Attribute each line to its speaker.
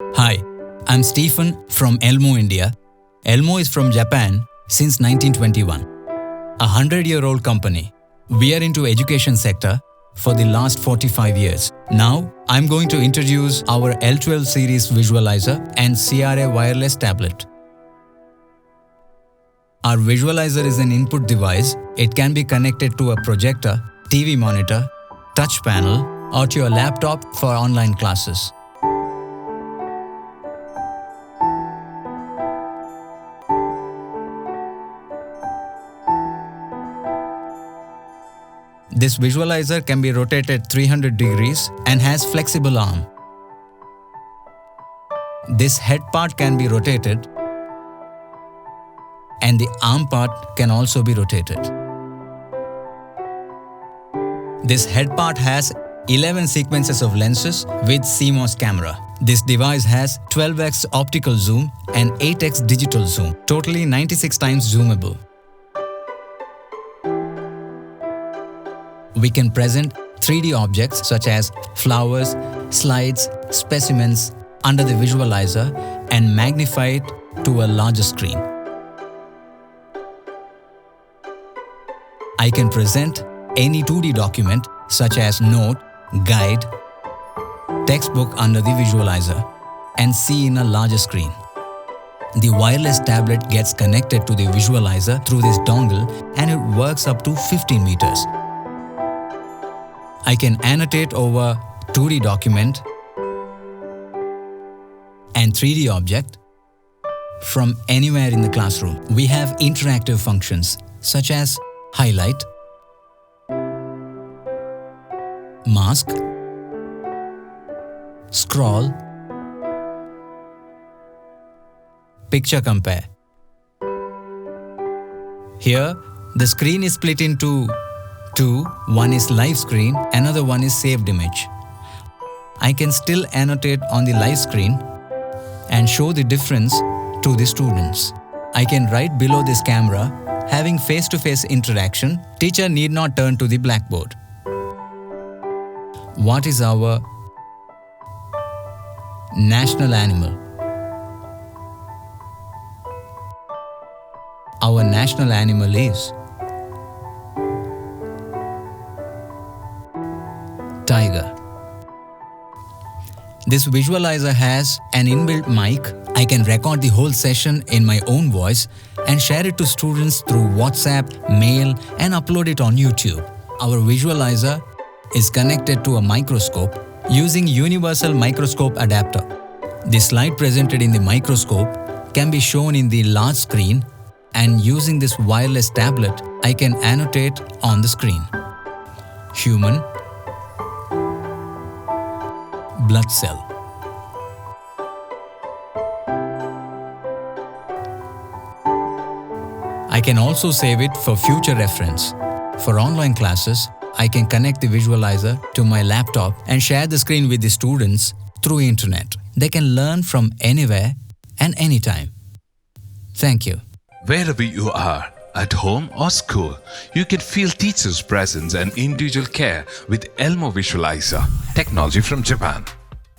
Speaker 1: Hi, I'm Stephen from Elmo, India. Elmo is from Japan since 1921. A 100-year-old company. We are into education sector for the last 45 years. Now, I'm going to introduce our L12 series visualizer and CRA wireless tablet. Our visualizer is an input device. It can be connected to a projector, TV monitor, touch panel, or to your laptop for online classes. This visualizer can be rotated 300 degrees and has flexible arm. This head part can be rotated and the arm part can also be rotated. This head part has 11 sequences of lenses with CMOS camera. This device has 12x optical zoom and 8x digital zoom, totally 96 times zoomable. We can present 3D objects such as flowers, slides, specimens under the visualizer and magnify it to a larger screen. I can present any 2D document such as note, guide, textbook under the visualizer and see in a larger screen. The wireless tablet gets connected to the visualizer through this dongle and it works up to 15 meters. I can annotate over 2D document and 3D object from anywhere in the classroom. We have interactive functions such as highlight, mask, scroll, picture compare. Here, the screen is split into two. One is live screen, another one is saved image. I can still annotate on the live screen and show the difference to the students. I can write below this camera. Having face-to-face interaction, teacher need not turn to the blackboard. What is our national animal? Our national animal is tiger. This visualizer has an inbuilt mic. I can record the whole session in my own voice and share it to students through WhatsApp, mail, and upload it on YouTube. Our visualizer is connected to a microscope using universal microscope adapter. The slide presented in the microscope can be shown in the large screen, and using this wireless tablet, I can annotate on the screen. Human blood cell. I can also save it for future reference. For online classes, I can connect the visualizer to my laptop and share the screen with the students through internet. They can learn from anywhere and anytime. Thank you.
Speaker 2: Wherever you are, at home or school, you can feel teachers' presence and individual care with Elmo Visualizer, technology from Japan.